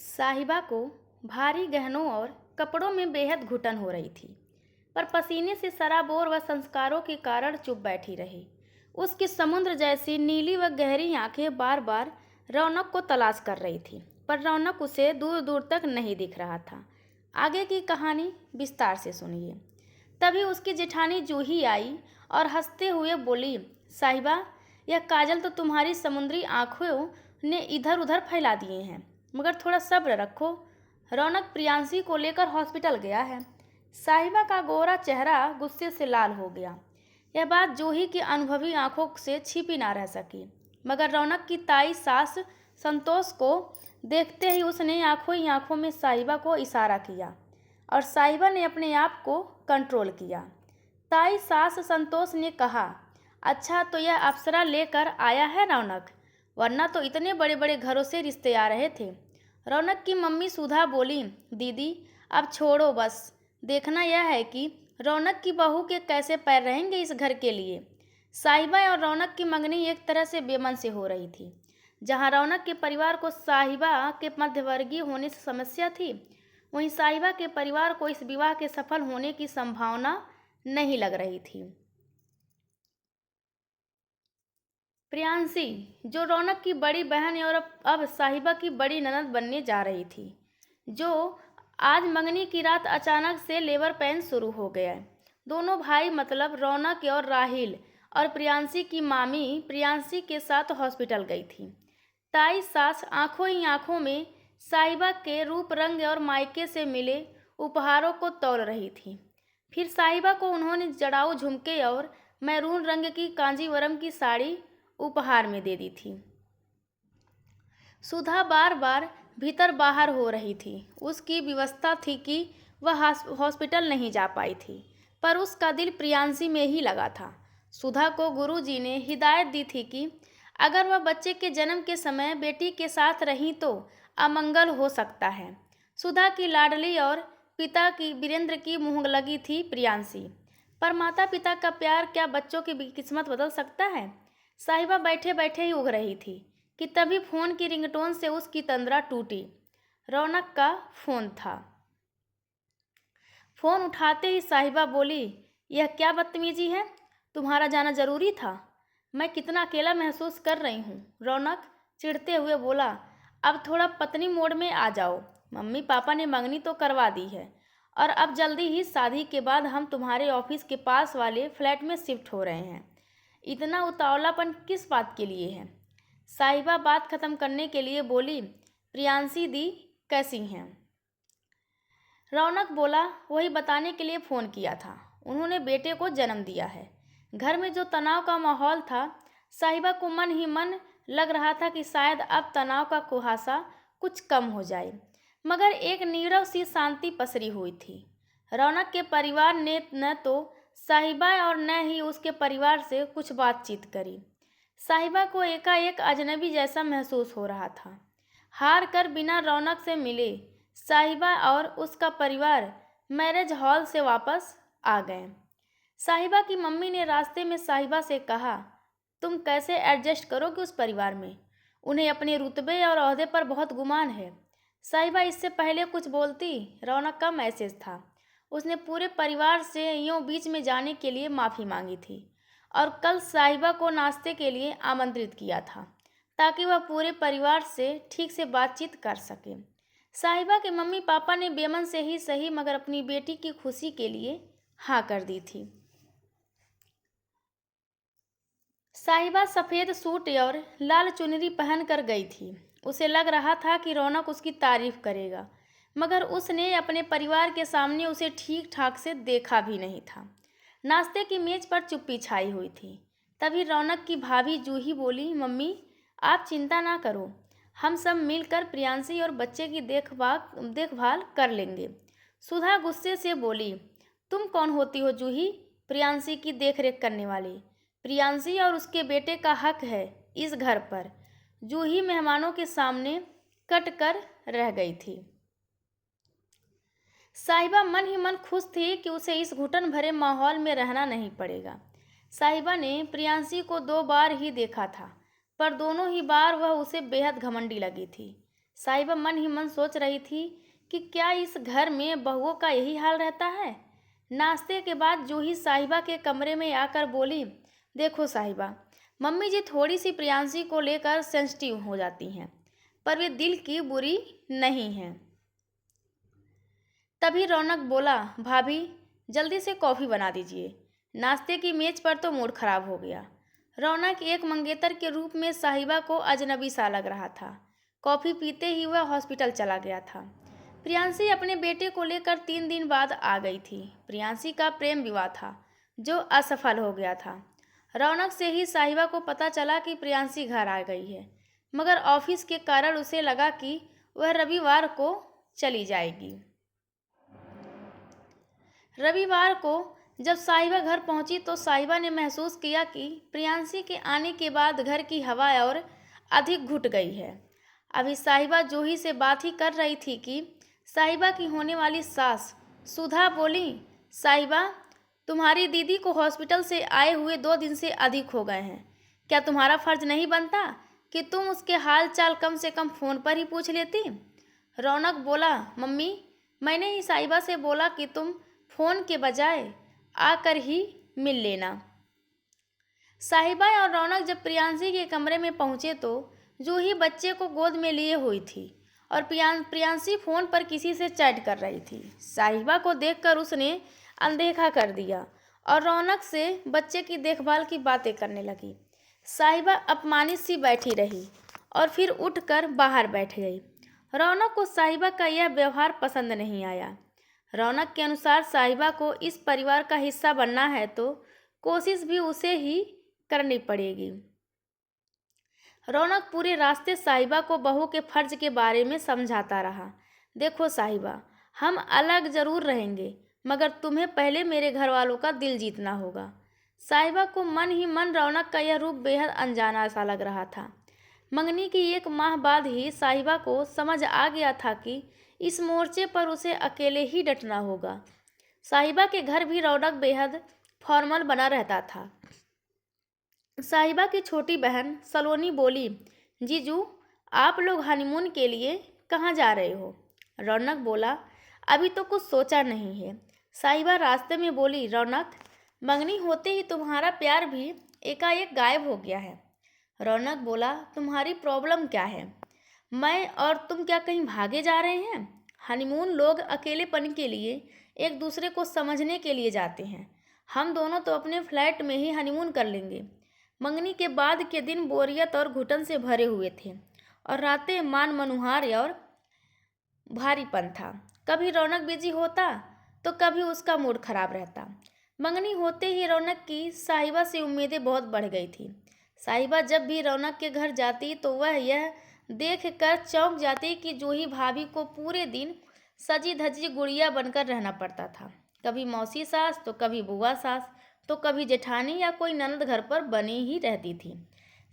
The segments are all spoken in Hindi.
साहिबा को भारी गहनों और कपड़ों में बेहद घुटन हो रही थी, पर पसीने से सराबोर व संस्कारों के कारण चुप बैठी रही। उसकी समुद्र जैसी नीली व गहरी आंखें बार बार रौनक को तलाश कर रही थी, पर रौनक उसे दूर दूर तक नहीं दिख रहा था। आगे की कहानी विस्तार से सुनिए। तभी उसकी जेठानी जूही आई और हंसते हुए बोली, साहिबा, यह काजल तो तुम्हारी समुद्री आंखों ने इधर उधर फैला दिए हैं, मगर थोड़ा सब्र रखो। रौनक प्रियांशी को लेकर हॉस्पिटल गया है। साहिबा का गोरा चेहरा गुस्से से लाल हो गया। यह बात जूही की अनुभवी आंखों से छिपी ना रह सकी, मगर रौनक की ताई सास संतोष को देखते ही उसने आंखों ही आंखों में साहिबा को इशारा किया और साहिबा ने अपने आप को कंट्रोल किया। ताई सास संतोष ने कहा, अच्छा तो यह अप्सरा लेकर आया है रौनक, वरना तो इतने बड़े बड़े घरों से रिश्ते आ रहे थे। रौनक की मम्मी सुधा बोली, दीदी अब छोड़ो बस, देखना यह है कि रौनक की बहू के कैसे पैर रहेंगे इस घर के लिए। साहिबा और रौनक की मंगनी एक तरह से बेमन से हो रही थी। जहां रौनक के परिवार को साहिबा के मध्यवर्गीय होने से समस्या थी, वहीं साहिबा के परिवार को इस विवाह के सफल होने की संभावना नहीं लग रही थी। प्रियांशी, जो रौनक की बड़ी बहन और अब साहिबा की बड़ी ननद बनने जा रही थी, जो आज मंगनी की रात अचानक से लेबर पेन शुरू हो गया है। दोनों भाई मतलब रौनक और राहिल और प्रियांशी की मामी प्रियांशी के साथ हॉस्पिटल गई थी। ताई सास आंखों ही आंखों में साहिबा के रूप रंग और मायके से मिले उपहारों को तौल रही थी। फिर साहिबा को उन्होंने जड़ाऊ झुमके और मैरून रंग की कांजीवरम की साड़ी उपहार में दे दी थी। सुधा बार बार भीतर बाहर हो रही थी। उसकी व्यवस्था थी कि वह हॉस्पिटल नहीं जा पाई थी, पर उसका दिल प्रियांशी में ही लगा था। सुधा को गुरुजी ने हिदायत दी थी कि अगर वह बच्चे के जन्म के समय बेटी के साथ रही तो अमंगल हो सकता है। सुधा की लाडली और पिता की वीरेंद्र की मुँह लगी थी प्रियांशी, पर माता पिता का प्यार क्या बच्चों की किस्मत बदल सकता है। साहिबा बैठे बैठे ही उग रही थी कि तभी फोन की रिंगटोन से उसकी तंद्रा टूटी। रौनक का फोन था। फोन उठाते ही साहिबा बोली, यह क्या बदतमीजी है, तुम्हारा जाना जरूरी था। मैं कितना अकेला महसूस कर रही हूँ। रौनक चिढ़ते हुए बोला, अब थोड़ा पत्नी मोड में आ जाओ। मम्मी पापा ने मंगनी तो करवा दी है और अब जल्दी ही शादी के बाद हम तुम्हारे ऑफिस के पास वाले फ्लैट में शिफ्ट हो रहे हैं। इतना उतावलापन किस बात के लिए है। साहिबा बात खत्म करने के लिए बोली, प्रियांशी दी कैसी हैं। रौनक बोला, वही बताने के लिए फ़ोन किया था, उन्होंने बेटे को जन्म दिया है। घर में जो तनाव का माहौल था, साहिबा को मन ही मन लग रहा था कि शायद अब तनाव का कुहासा कुछ कम हो जाए, मगर एक नीरव सी शांति पसरी हुई थी। रौनक के परिवार ने न तो साहिबा और न ही उसके परिवार से कुछ बातचीत करी। साहिबा को एकाएक अजनबी जैसा महसूस हो रहा था। हार कर बिना रौनक से मिले साहिबा और उसका परिवार मैरिज हॉल से वापस आ गए। साहिबा की मम्मी ने रास्ते में साहिबा से कहा, तुम कैसे एडजस्ट करोगे उस परिवार में, उन्हें अपने रुतबे और ओहदे पर बहुत गुमान है। साहिबा इससे पहले कुछ बोलती, रौनक का मैसेज था। उसने पूरे परिवार से यूं बीच में जाने के लिए माफ़ी मांगी थी और कल साहिबा को नाश्ते के लिए आमंत्रित किया था, ताकि वह पूरे परिवार से ठीक से बातचीत कर सके। साहिबा के मम्मी पापा ने बेमन से ही सही मगर अपनी बेटी की खुशी के लिए हाँ कर दी थी। साहिबा सफ़ेद सूट और लाल चुनरी पहन कर गई थी। उसे लग रहा था कि रौनक उसकी तारीफ करेगा, मगर उसने अपने परिवार के सामने उसे ठीक ठाक से देखा भी नहीं था। नाश्ते की मेज पर चुप्पी छाई हुई थी। तभी रौनक की भाभी जूही बोली, मम्मी आप चिंता ना करो, हम सब मिलकर प्रियांशी और बच्चे की देखभाल कर लेंगे। सुधा गुस्से से बोली, तुम कौन होती हो जूही, प्रियांशी की देखरेख करने वाली। प्रियांशी और उसके बेटे का हक है इस घर पर। जूही मेहमानों के सामने कट कर रह गई थी। साहिबा मन ही मन खुश थी कि उसे इस घुटन भरे माहौल में रहना नहीं पड़ेगा। साहिबा ने प्रियांशी को 2 बार ही देखा था, पर दोनों ही बार वह उसे बेहद घमंडी लगी थी। साहिबा मन ही मन सोच रही थी कि क्या इस घर में बहुओं का यही हाल रहता है। नाश्ते के बाद जूही साहिबा के कमरे में आकर बोली, देखो साहिबा, मम्मी जी थोड़ी सी प्रियांशी को लेकर सेंसिटिव हो जाती हैं, पर वे दिल की बुरी नहीं हैं। तभी रौनक बोला, भाभी जल्दी से कॉफ़ी बना दीजिए। नाश्ते की मेज पर तो मूड खराब हो गया। रौनक एक मंगेतर के रूप में साहिबा को अजनबी सा लग रहा था। कॉफ़ी पीते ही वह हॉस्पिटल चला गया था। प्रियांशी अपने बेटे को लेकर 3 दिन बाद आ गई थी। प्रियांशी का प्रेम विवाह था जो असफल हो गया था। रौनक से ही साहिबा को पता चला कि प्रियांशी घर आ गई है, मगर ऑफिस के कारण उसे लगा कि वह रविवार को चली जाएगी। रविवार को जब साहिबा घर पहुंची तो साहिबा ने महसूस किया कि प्रियांशी के आने के बाद घर की हवा और अधिक घुट गई है। अभी साहिबा जूही से बात ही कर रही थी कि साहिबा की होने वाली सास सुधा बोली, साहिबा तुम्हारी दीदी को हॉस्पिटल से आए हुए 2 दिन से अधिक हो गए हैं। क्या तुम्हारा फर्ज नहीं बनता कि तुम उसके हाल चाल कम से कम फ़ोन पर ही पूछ लेती। रौनक बोला, मम्मी मैंने ही साहिबा से बोला कि तुम फ़ोन के बजाय आकर ही मिल लेना। साहिबा और रौनक जब प्रियांशी के कमरे में पहुंचे तो जूही बच्चे को गोद में लिए हुई थी और प्रियांशी फ़ोन पर किसी से चैट कर रही थी। साहिबा को देखकर उसने अनदेखा कर दिया और रौनक से बच्चे की देखभाल की बातें करने लगी। साहिबा अपमानित सी बैठी रही और फिर उठकर बाहर बैठ गई। रौनक को साहिबा का यह व्यवहार पसंद नहीं आया। रौनक के अनुसार साहिबा को इस परिवार का हिस्सा बनना है तो कोशिश भी उसे ही करनी पड़ेगी। रौनक पूरे रास्ते साहिबा को बहू के फर्ज के बारे में समझाता रहा। देखो साहिबा, हम अलग जरूर रहेंगे, मगर तुम्हें पहले मेरे घर वालों का दिल जीतना होगा। साहिबा को मन ही मन रौनक का यह रूप बेहद अनजाना सा लग रहा था। मंगनी की 1 माह बाद ही साहिबा को समझ आ गया था कि इस मोर्चे पर उसे अकेले ही डटना होगा। साहिबा के घर भी रौनक बेहद फॉर्मल बना रहता था। साहिबा की छोटी बहन सलोनी बोली, जीजू आप लोग हनीमून के लिए कहाँ जा रहे हो। रौनक बोला, अभी तो कुछ सोचा नहीं है। साहिबा रास्ते में बोली, रौनक मंगनी होते ही तुम्हारा प्यार भी एकाएक गायब हो गया है। रौनक बोला, तुम्हारी प्रॉब्लम क्या है। मैं और तुम क्या कहीं भागे जा रहे हैं। हनीमून लोग अकेलेपन के लिए एक दूसरे को समझने के लिए जाते हैं। हम दोनों तो अपने फ्लैट में ही हनीमून कर लेंगे। मंगनी के बाद के दिन बोरियत और घुटन से भरे हुए थे और रातें मान मनुहार और भारीपन था। कभी रौनक बिजी होता तो कभी उसका मूड खराब रहता। मंगनी होते ही रौनक की साहिबा से उम्मीदें बहुत बढ़ गई थी। साहिबा जब भी रौनक के घर जाती तो वह यह देख कर चौंक जाती कि जूही भाभी को पूरे दिन सजी धजी गुड़िया बनकर रहना पड़ता था। कभी मौसी सास तो कभी बुआ सास तो कभी जेठानी या कोई ननद घर पर बनी ही रहती थी।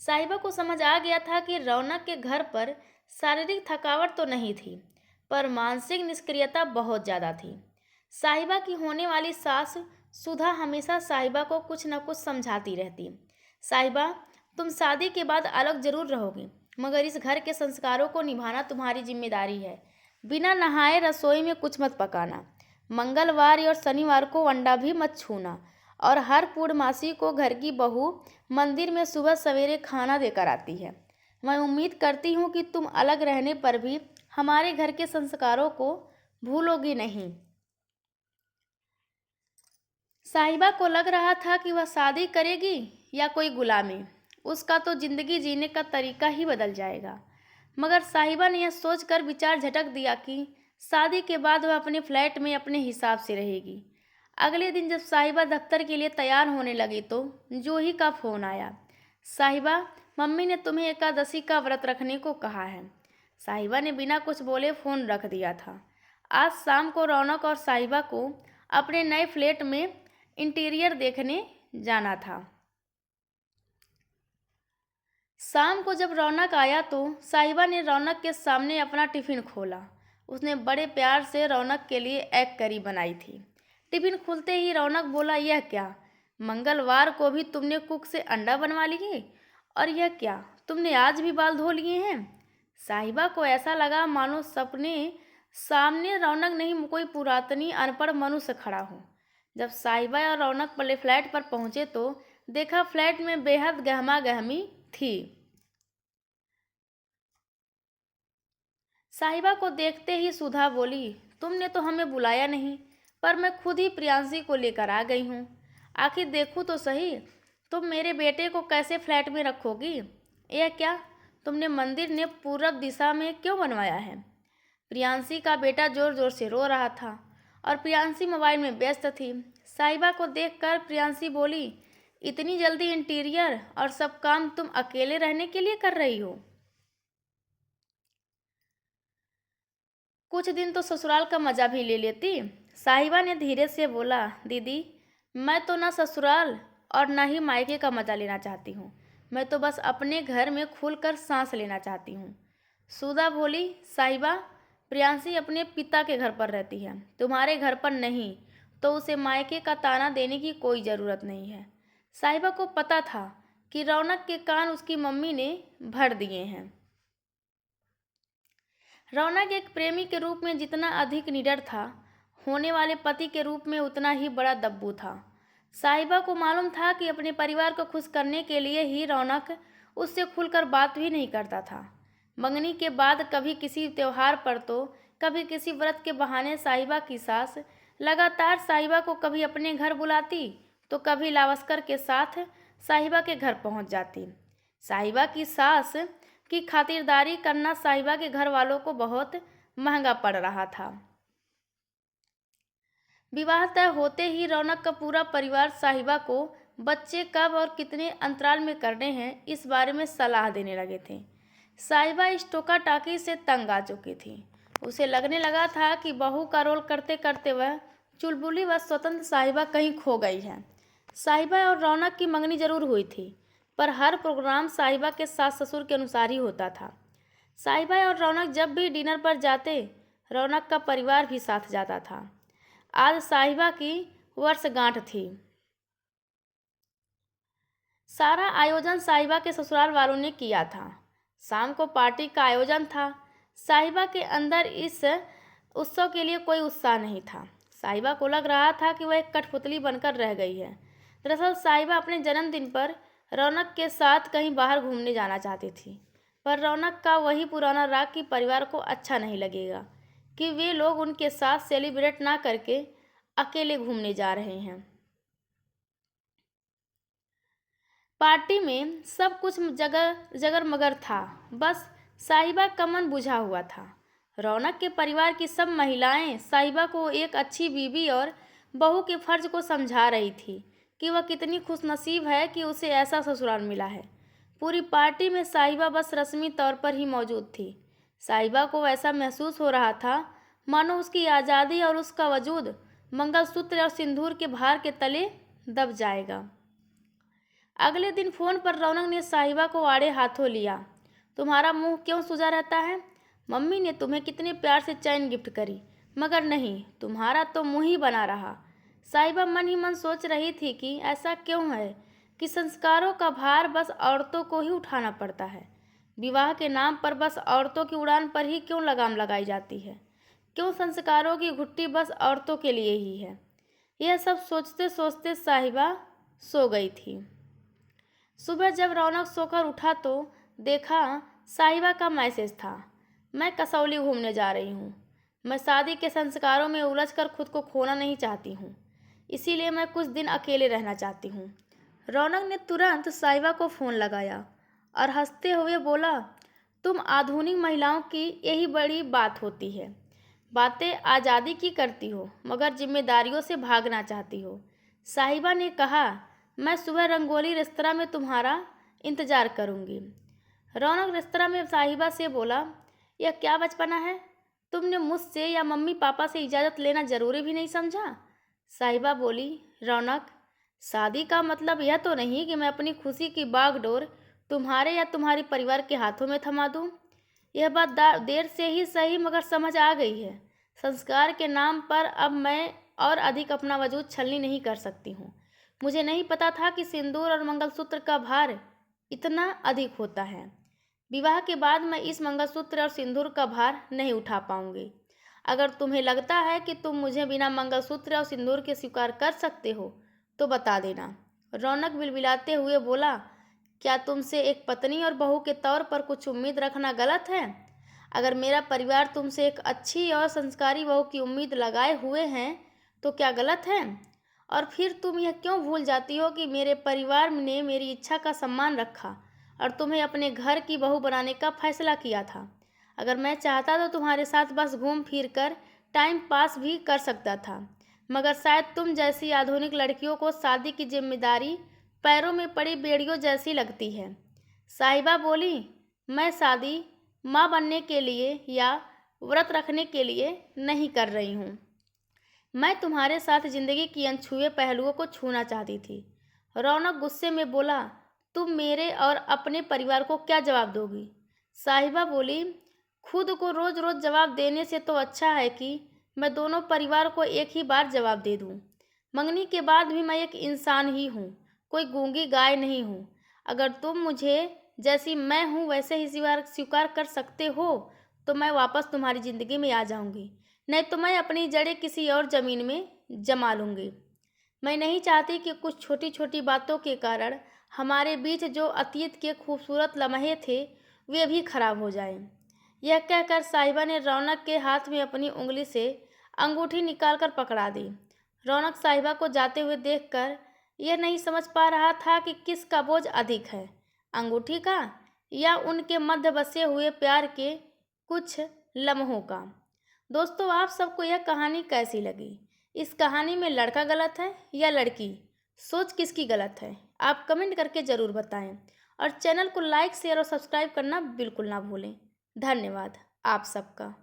साहिबा को समझ आ गया था कि रौनक के घर पर शारीरिक थकावट तो नहीं थी, पर मानसिक निष्क्रियता बहुत ज़्यादा थी। साहिबा की होने वाली सास सुधा हमेशा साहिबा को कुछ न कुछ समझाती रहती। साहिबा, तुम शादी के बाद अलग जरूर रहोगी, मगर इस घर के संस्कारों को निभाना तुम्हारी जिम्मेदारी है। बिना नहाए रसोई में कुछ मत पकाना। मंगलवार और शनिवार को अंडा भी मत छूना और हर पूर्णमासी को घर की बहू मंदिर में सुबह सवेरे खाना देकर आती है। मैं उम्मीद करती हूँ कि तुम अलग रहने पर भी हमारे घर के संस्कारों को भूलोगी नहीं। साहिबा को लग रहा था कि वह शादी करेगी या कोई गुलामी, उसका तो जिंदगी जीने का तरीका ही बदल जाएगा। मगर साहिबा ने यह सोचकर विचार झटक दिया कि शादी के बाद वह अपने फ्लैट में अपने हिसाब से रहेगी। अगले दिन जब साहिबा दफ्तर के लिए तैयार होने लगी तो जूही का फ़ोन आया। साहिबा, मम्मी ने तुम्हें एकादशी का व्रत रखने को कहा है। साहिबा ने बिना कुछ बोले फ़ोन रख दिया था। आज शाम को रौनक और साहिबा को अपने नए फ्लैट में इंटीरियर देखने जाना था। शाम को जब रौनक आया तो साहिबा ने रौनक के सामने अपना टिफ़िन खोला। उसने बड़े प्यार से रौनक के लिए एग करी बनाई थी। टिफ़िन खुलते ही रौनक बोला, यह क्या, मंगलवार को भी तुमने कुक से अंडा बनवा लिए, और यह क्या, तुमने आज भी बाल धो लिए हैं। साहिबा को ऐसा लगा मानो सपने सामने रौनक नहीं कोई पुरातनी अनपढ़ मनुष्य खड़ा हो। जब साहिबा और रौनक पले फ्लैट पर पहुंचे तो देखा फ्लैट में बेहद गहमा गहमी थी। साहिबा को देखते ही सुधा बोली, तुमने तो हमें बुलाया नहीं, पर मैं खुद ही प्रियांशी को लेकर आ गई हूँ। आखिर देखूँ तो सही, तुम मेरे बेटे को कैसे फ्लैट में रखोगी? यह क्या, तुमने मंदिर ने पूरब दिशा में क्यों बनवाया है? प्रियांशी का बेटा जोर जोर से रो रहा था और प्रियांशी मोबाइल में व्यस्त थी। साहिबा को देखकर प्रियांशी बोली, इतनी जल्दी इंटीरियर और सब काम तुम अकेले रहने के लिए कर रही हो? कुछ दिन तो ससुराल का मजा भी ले लेती। साहिबा ने धीरे से बोला, दीदी मैं तो ना ससुराल और ना ही मायके का मजा लेना चाहती हूँ। मैं तो बस अपने घर में खुलकर सांस लेना चाहती हूँ। सुधा बोली, साहिबा प्रियांशी अपने पिता के घर पर रहती है, तुम्हारे घर पर नहीं, तो उसे मायके का ताना देने की कोई ज़रूरत नहीं है। साहिबा को पता था कि रौनक के कान उसकी मम्मी ने भर दिए हैं। रौनक एक प्रेमी के रूप में जितना अधिक निडर था, होने वाले पति के रूप में उतना ही बड़ा दब्बू था। साहिबा को मालूम था कि अपने परिवार को खुश करने के लिए ही रौनक उससे खुलकर बात भी नहीं करता था। मंगनी के बाद कभी किसी त्योहार पर तो कभी किसी व्रत के बहाने साहिबा की सास लगातार साहिबा को कभी अपने घर बुलाती तो कभी लावस्कर के साथ साहिबा के घर पहुंच जाती। साहिबा की सास की खातिरदारी करना साहिबा के घर वालों को बहुत महंगा पड़ रहा था। विवाह तय होते ही रौनक का पूरा परिवार साहिबा को बच्चे कब और कितने अंतराल में करने हैं इस बारे में सलाह देने लगे थे। साहिबा इस टोका टाकी से तंग आ चुकी थी। उसे लगने लगा था कि बहू का रोल करते करते वह चुलबुली व स्वतंत्र साहिबा कहीं खो गई है। साहिबा और रौनक की मंगनी जरूर हुई थी, पर हर प्रोग्राम साहिबा के सास ससुर के अनुसार ही होता था। साहिबा और रौनक जब भी डिनर पर जाते, रौनक का परिवार भी साथ जाता था। आज साहिबा की वर्षगांठ थी। सारा आयोजन साहिबा के ससुराल वालों ने किया था। शाम को पार्टी का आयोजन था। साहिबा के अंदर इस उत्सव के लिए कोई उत्साह नहीं था। साहिबा को लग रहा था कि वह एक कठपुतली बनकर रह गई है। दरअसल साहिबा अपने जन्मदिन पर रौनक के साथ कहीं बाहर घूमने जाना चाहती थी, पर रौनक का वही पुराना राग कि परिवार को अच्छा नहीं लगेगा कि वे लोग उनके साथ सेलिब्रेट ना करके अकेले घूमने जा रहे हैं। पार्टी में सब कुछ जगर मगर था, बस साहिबा का मन बुझा हुआ था। रौनक के परिवार की सब महिलाएं साहिबा को एक अच्छी बीवी और बहू के फर्ज को समझा रही थी कि वह कितनी खुशनसीब है कि उसे ऐसा ससुराल मिला है। पूरी पार्टी में साहिबा बस रस्मी तौर पर ही मौजूद थी। साहिबा को ऐसा महसूस हो रहा था मानो उसकी आज़ादी और उसका वजूद मंगलसूत्र और सिंदूर के भार के तले दब जाएगा। अगले दिन फ़ोन पर रौनक ने साहिबा को आड़े हाथों लिया। तुम्हारा मुंह क्यों सूजा रहता है? मम्मी ने तुम्हें कितने प्यार से चैन गिफ्ट करी, मगर नहीं, तुम्हारा तो मुंह ही बना रहा। साहिबा मन ही मन सोच रही थी कि ऐसा क्यों है कि संस्कारों का भार बस औरतों को ही उठाना पड़ता है। विवाह के नाम पर बस औरतों की उड़ान पर ही क्यों लगाम लगाई जाती है? क्यों संस्कारों की घुट्टी बस औरतों के लिए ही है? यह सब सोचते सोचते साहिबा सो गई थी। सुबह जब रौनक सोकर उठा तो देखा साहिबा का मैसेज था, मैं कसौली घूमने जा रही हूँ। मैं शादी के संस्कारों में उलझकर खुद को खोना नहीं चाहती हूँ, इसीलिए मैं कुछ दिन अकेले रहना चाहती हूँ। रौनक ने तुरंत साहिबा को फ़ोन लगाया और हंसते हुए बोला, तुम आधुनिक महिलाओं की यही बड़ी बात होती है। बातें आज़ादी की करती हो, मगर जिम्मेदारियों से भागना चाहती हो। साहिबा ने कहा, मैं सुबह रंगोली रेस्तरां में तुम्हारा इंतज़ार करूंगी। रौनक रेस्तरां में साहिबा से बोला, यह क्या बचपना है? तुमने मुझसे या मम्मी पापा से इजाज़त लेना ज़रूरी भी नहीं समझा? साहिबा बोली, रौनक, शादी का मतलब यह तो नहीं कि मैं अपनी खुशी की बागडोर तुम्हारे या तुम्हारे परिवार के हाथों में थमा दूँ। यह बात देर से ही सही मगर समझ आ गई है। संस्कार के नाम पर अब मैं और अधिक अपना वजूद छलनी नहीं कर सकती हूँ। मुझे नहीं पता था कि सिंदूर और मंगलसूत्र का भार इतना अधिक होता है। विवाह के बाद मैं इस मंगलसूत्र और सिंदूर का भार नहीं उठा पाऊंगी। अगर तुम्हें लगता है कि तुम मुझे बिना मंगलसूत्र और सिंदूर के स्वीकार कर सकते हो तो बता देना। रौनक बिलबिलाते हुए बोला, क्या तुमसे एक पत्नी और बहू के तौर पर कुछ उम्मीद रखना गलत है? अगर मेरा परिवार तुमसे एक अच्छी और संस्कारी बहू की उम्मीद लगाए हुए हैं तो क्या गलत है? और फिर तुम यह क्यों भूल जाती हो कि मेरे परिवार ने मेरी इच्छा का सम्मान रखा और तुम्हें अपने घर की बहू बनाने का फैसला किया था। अगर मैं चाहता तो तुम्हारे साथ बस घूम फिर कर टाइम पास भी कर सकता था, मगर शायद तुम जैसी आधुनिक लड़कियों को शादी की जिम्मेदारी पैरों में पड़ी बेड़ियों जैसी लगती है। साहिबा बोली, मैं शादी माँ बनने के लिए या व्रत रखने के लिए नहीं कर रही हूँ। मैं तुम्हारे साथ जिंदगी की अनछुए पहलुओं को छूना चाहती थी। रौनक गुस्से में बोला, तुम मेरे और अपने परिवार को क्या जवाब दोगी? साहिबा बोली, खुद को रोज रोज जवाब देने से तो अच्छा है कि मैं दोनों परिवार को एक ही बार जवाब दे दूं। मंगनी के बाद भी मैं एक इंसान ही हूँ, कोई गूंगी गाय नहीं हूँ। अगर तुम मुझे जैसी मैं हूँ वैसे ही स्वीकार कर सकते हो तो मैं वापस तुम्हारी ज़िंदगी में आ जाऊंगी, नहीं तो मैं अपनी जड़ें किसी और ज़मीन में जमा लूँगी। मैं नहीं चाहती कि कुछ छोटी छोटी बातों के कारण हमारे बीच जो अतीत के खूबसूरत लम्हे थे वे भी खराब हो जाएं। यह कहकर साहिबा ने रौनक के हाथ में अपनी उंगली से अंगूठी निकालकर पकड़ा दी। रौनक साहिबा को जाते हुए देखकर यह नहीं समझ पा रहा था कि किसका बोझ अधिक है, अंगूठी का या उनके मध्य बसे हुए प्यार के कुछ लम्हों का। दोस्तों, आप सबको यह कहानी कैसी लगी? इस कहानी में लड़का गलत है या लड़की? सोच किसकी गलत है? आप कमेंट करके ज़रूर बताएं और चैनल को लाइक शेयर और सब्सक्राइब करना बिल्कुल ना भूलें। धन्यवाद आप सबका।